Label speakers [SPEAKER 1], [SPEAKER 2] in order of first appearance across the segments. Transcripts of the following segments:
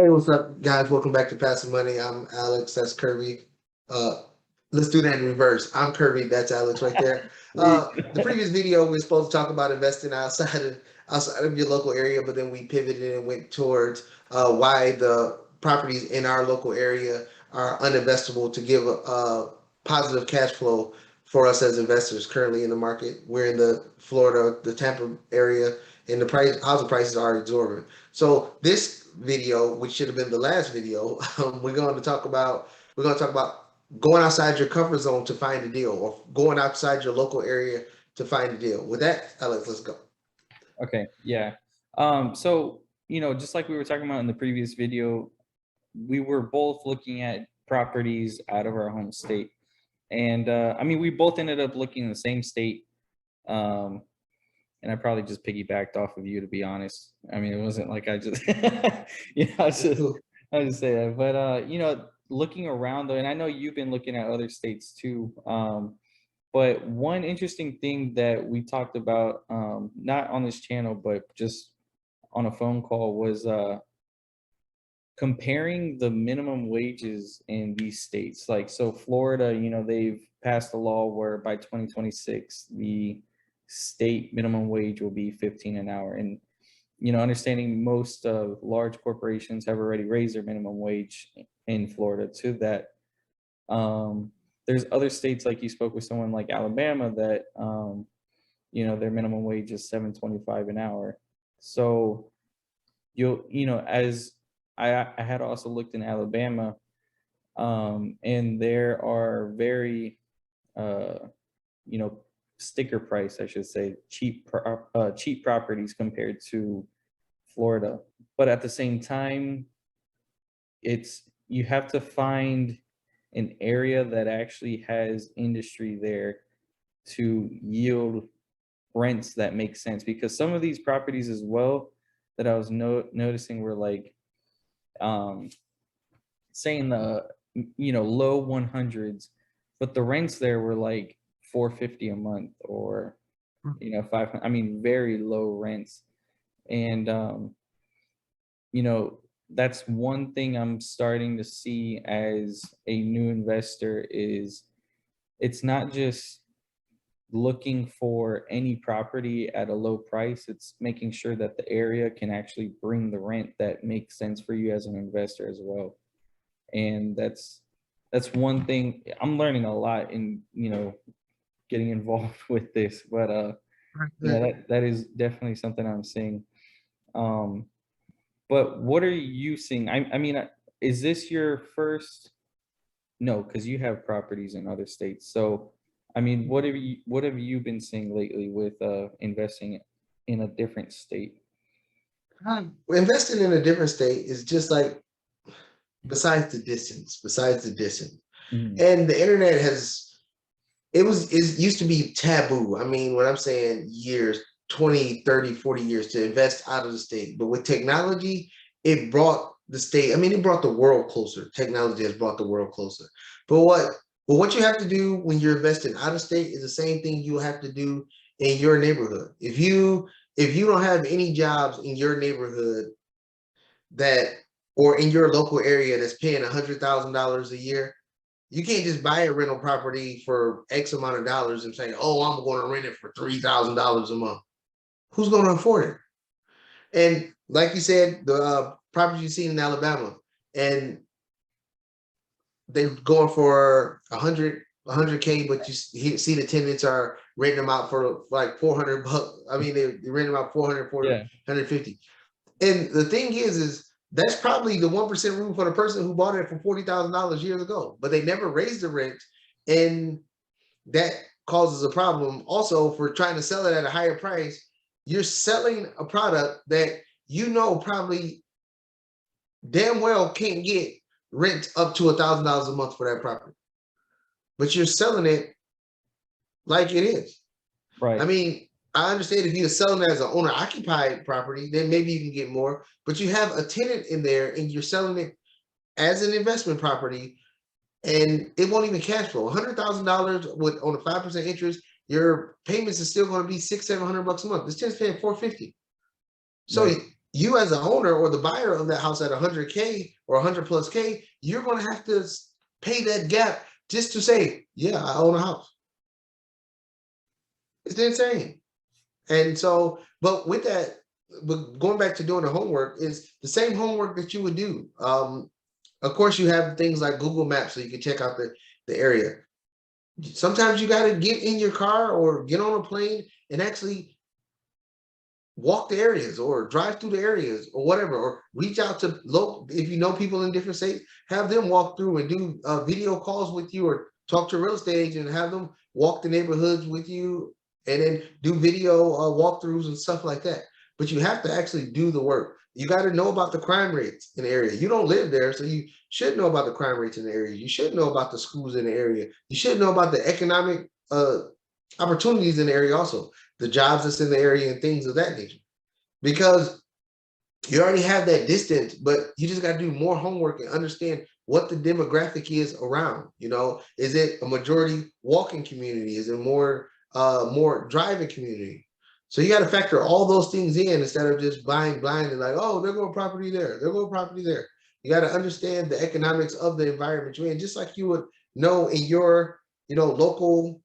[SPEAKER 1] Hey, what's up, guys? Welcome back to Passive Money. I'm Alex. That's Kirby. Uh, let's do that in reverse. I'm Kirby. That's Alex right there. The previous video we were supposed to talk about investing outside of your local area, but then we pivoted and went towards why the properties in our local area are uninvestable to give a positive cash flow for us as investors currently in the market. We're in the Florida, the Tampa area, and the housing prices are exorbitant. So this video, which should have been the last video, we're going to talk about going outside your comfort zone to find a deal, or going outside your local area to find a deal. With that, Alex, let's go.
[SPEAKER 2] Okay, yeah. So, just like we were talking about in the previous video, we were both looking at properties out of our home state. And we both ended up looking in the same state. And I probably just piggybacked off of you, to be honest. I mean, it wasn't like I just, I just say that. But, looking around though, and I know you've been looking at other states too. But one interesting thing that we talked about, not on this channel, but just on a phone call, was comparing the minimum wages in these states. Like, so Florida, they've passed a law where by 2026, the state minimum wage will be 15 an hour. And, understanding most large corporations have already raised their minimum wage in Florida to that. There's other states, like you spoke with someone like Alabama, that their minimum wage is $7.25 an hour. So as I had also looked in Alabama, and there are very sticker price, I should say, cheap properties compared to Florida. But at the same time, you have to find an area that actually has industry there to yield rents that make sense, because some of these properties as well that I was noticing were like saying the low 100s, but the rents there were like $450 a month, or 500. I mean, very low rents. And that's one thing I'm starting to see as a new investor, is it's not just looking for any property at a low price. It's making sure that the area can actually bring the rent that makes sense for you as an investor as well. And that's one thing I'm learning a lot in, getting involved with this. But that is definitely something I'm seeing. But what are you seeing? I mean, is this your first? No, because you have properties in other states. So, I mean, what have you been seeing lately with investing in a different state?
[SPEAKER 1] Investing in a different state is just like, besides the distance,
[SPEAKER 2] Mhm.
[SPEAKER 1] and the internet it used to be taboo. I mean, when I'm saying years, 20, 30, 40 years to invest out of the state. But with technology, it brought the state, I mean, it brought the world closer. Technology has brought the world closer. But what you have to do when you're investing out of state is the same thing you have to do in your neighborhood. If you don't have any jobs in your neighborhood that, or in your local area, that's paying $100,000 a year, you can't just buy a rental property for X amount of dollars and say, "Oh, I'm going to rent it for $3,000 a month." Who's going to afford it? And like you said, the properties you've seen in Alabama, and they're going for 100K, but you see the tenants are renting them out for like $400. I mean, they rent them out 400,
[SPEAKER 2] Yeah.
[SPEAKER 1] 150. And the thing is that's probably the 1% room for the person who bought it for $40,000 years ago, but they never raised the rent, and that causes a problem. Also, for trying to sell it at a higher price, you're selling a product that probably damn well can't get rent up to $1,000 a month for that property, but you're selling it like it is.
[SPEAKER 2] Right.
[SPEAKER 1] I mean, I understand if you're selling it as an owner-occupied property, then maybe you can get more, but you have a tenant in there and you're selling it as an investment property, and it won't even cash flow. $100,000 on a 5% interest, your payments is still going to be $600-700 a month. This tenant's paying $450. So
[SPEAKER 2] Right.
[SPEAKER 1] you as an owner or the buyer of that house at 100K or 100 plus K, you're going to have to pay that gap just to say, yeah, I own a house. It's insane. And so, but with that, but going back to doing the homework is the same homework that you would do. Of course, you have things like Google Maps so you can check out the area. Sometimes you got to get in your car or get on a plane and actually walk the areas or drive through the areas or whatever, or reach out to local, if you know people in different states, have them walk through and do video calls with you, or talk to a real estate agent and have them walk the neighborhoods with you, and then do video walkthroughs and stuff like that. But you have to actually do the work. You got to know about the crime rates in the area. You don't live there, so you should know about the crime rates in the area. You should know about the schools in the area. You should know about the economic opportunities in the area also, the jobs that's in the area and things of that nature. Because you already have that distance, but you just got to do more homework and understand what the demographic is around. You know, is it a majority walking community? Is it more driving community? So you got to factor all those things in instead of just buying blindly, like, oh, they're going property there, they're going property there. You got to understand the economics of the environment you're in, just like you would know in your, your local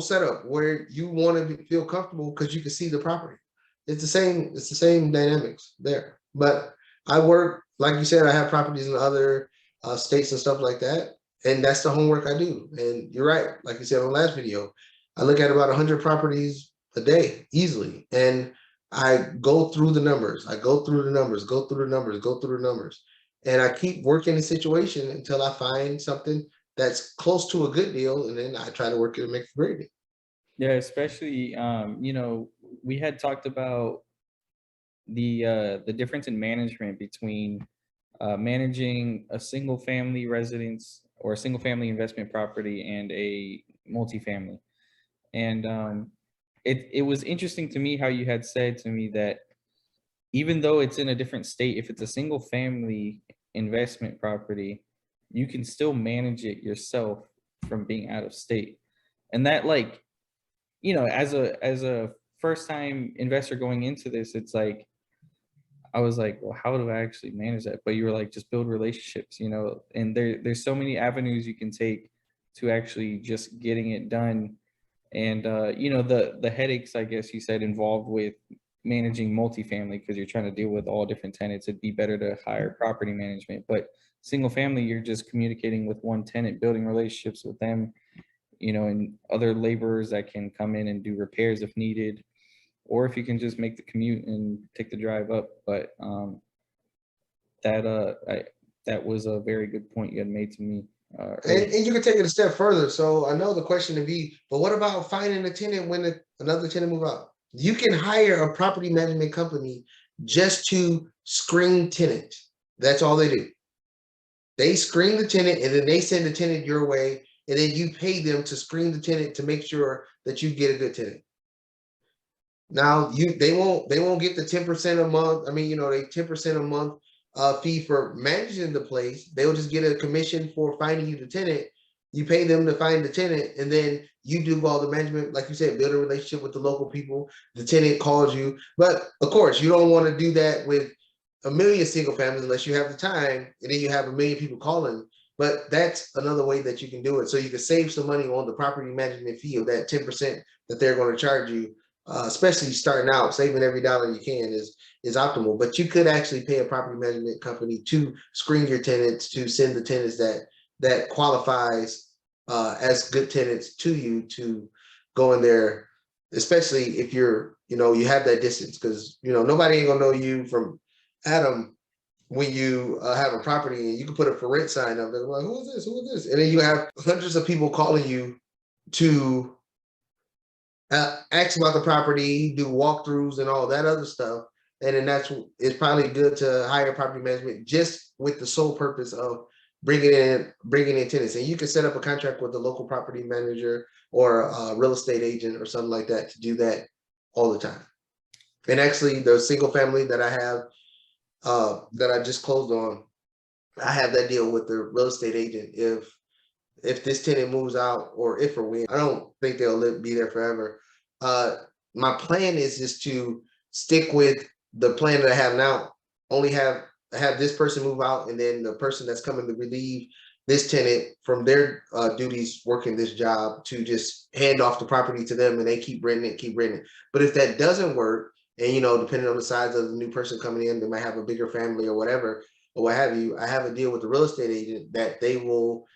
[SPEAKER 1] setup where you want to feel comfortable because you can see the property. It's the same dynamics there. But I work, like you said, I have properties in other states and stuff like that, and that's the homework I do. And you're right, like you said on the last video, I look at about 100 properties a day easily, and I go through the numbers. I go through the numbers, go through the numbers, go through the numbers, and I keep working the situation until I find something that's close to a good deal, and then I try to work it and make it a great deal.
[SPEAKER 2] Yeah, especially we had talked about the difference in management between managing a single family residence or a single family investment property and a multifamily. And it was interesting to me how you had said to me that even though it's in a different state, if it's a single family investment property, you can still manage it yourself from being out of state. And that, like, as a first time investor going into this, it's like I was like, well, how do I actually manage that? But you were like, just build relationships, and there's so many avenues you can take to actually just getting it done. And the headaches, I guess you said, involved with managing multifamily because you're trying to deal with all different tenants. It'd be better to hire property management. But single family, you're just communicating with one tenant, building relationships with them, and other laborers that can come in and do repairs if needed, or if you can just make the commute and take the drive up. But that was a very good point you had made to me earlier.
[SPEAKER 1] And you can take it a step further. So I know the question to be, but what about finding a tenant when another tenant move out? You can hire a property management company just to screen tenants. That's all they do. They screen the tenant and then they send the tenant your way, and then you pay them to screen the tenant to make sure that you get a good tenant. Now they won't get the 10% a month. I mean, they 10% a month fee for managing the place. They'll just get a commission for finding you the tenant. You pay them to find the tenant, and then you do all the management, like you said, build a relationship with the local people. The tenant calls you, but of course, you don't want to do that with a million single families unless you have the time, and then you have a million people calling. But that's another way that you can do it, so you can save some money on the property management fee of that 10% that they're going to charge you. Especially starting out, saving every dollar you can is optimal. But you could actually pay a property management company to screen your tenants, to send the tenants that qualifies as good tenants to you to go in there, especially if you have that distance, because nobody ain't gonna know you from Adam when you have a property, and you can put a for rent sign up there, like, who is this? Who is this? And then you have hundreds of people calling you to ask about the property, do walkthroughs and all that other stuff. And then it's probably good to hire property management just with the sole purpose of bringing in tenants. And you can set up a contract with the local property manager or a real estate agent or something like that to do that all the time. And actually, the single family that I have that I just closed on, I have that deal with the real estate agent. If this tenant moves out, or if or when, I don't think they'll be there forever. My plan is just to stick with the plan that I have now only have this person move out, and then the person that's coming to relieve this tenant from their duties working this job to just hand off the property to them, and they keep renting it, keep renting it. But if that doesn't work, and depending on the size of the new person coming in, they might have a bigger family or whatever, or what have you, I have a deal with the real estate agent that they will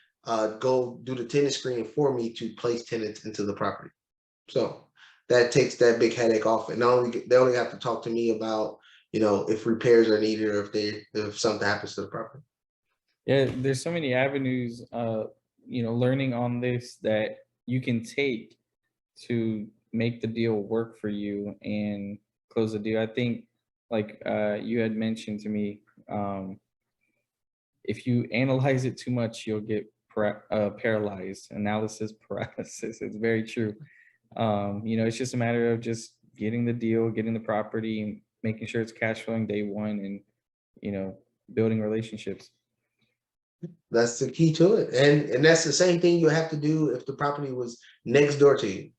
[SPEAKER 1] go do the tenant screening for me to place tenants into the property. So that takes that big headache off, and they only have to talk to me about if repairs are needed or if something happens to the property.
[SPEAKER 2] Yeah, there's so many avenues, learning on this that you can take to make the deal work for you and close the deal. I think, like you had mentioned to me, if you analyze it too much, you'll get paralyzed. Analysis paralysis. It's very true. It's just a matter of just getting the deal, getting the property, making sure it's cash flowing day one, and building relationships.
[SPEAKER 1] That's the key to it, and that's the same thing you have to do if the property was next door to you.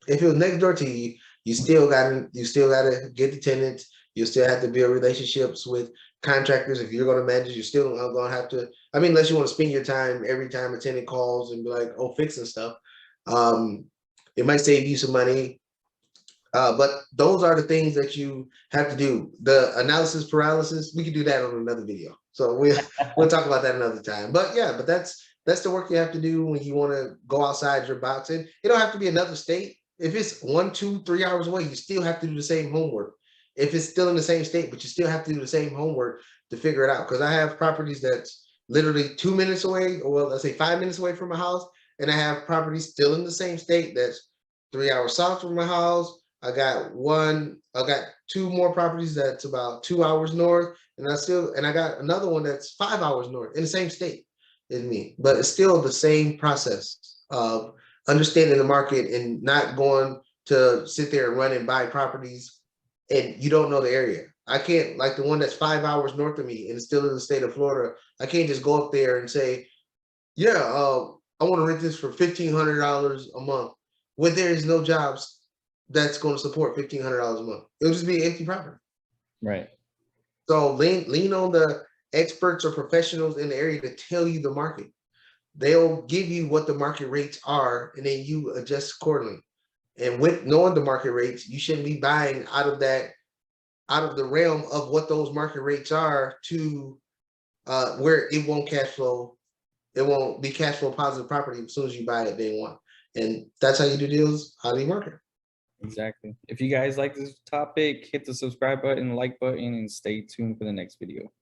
[SPEAKER 1] If it was next door to you, you still got to get the tenants. You still have to build relationships with contractors. If you're going to manage, you're still going to have to. I mean, unless you want to spend your time every time a tenant calls and be like, "Oh, fixing stuff." It might save you some money. But those are the things that you have to do. The analysis paralysis, we could do that on another video. So we'll talk about that another time. But yeah, but that's the work you have to do when you want to go outside your box. And it don't have to be another state. If it's 1, 2, 3 hours away, you still have to do the same homework. If it's still in the same state, but you still have to do the same homework to figure it out. Because I have properties that's literally 2 minutes away, or well, let's say 5 minutes away from my house, and I have properties still in the same state that's 3 hours south from my house. I got 2 more properties that's about 2 hours north, and I got another one that's 5 hours north in the same state as me. But it's still the same process of understanding the market and not going to sit there and run and buy properties and you don't know the area. I can't, like the one that's 5 hours north of me and it's still in the state of Florida. I can't just go up there and say, yeah, I want to rent this for $1,500 a month when there is no jobs that's going to support $1,500 a month. It'll just be an empty property.
[SPEAKER 2] Right.
[SPEAKER 1] So lean on the experts or professionals in the area to tell you the market. They'll give you what the market rates are, and then you adjust accordingly. And with knowing the market rates, you shouldn't be buying out of the realm of what those market rates are to where it won't cash flow. It won't be cash flow positive property as soon as you buy it day one. And that's how you do deals. How do you market?
[SPEAKER 2] Exactly. If you guys like this topic, hit the subscribe button, like button, and stay tuned for the next video.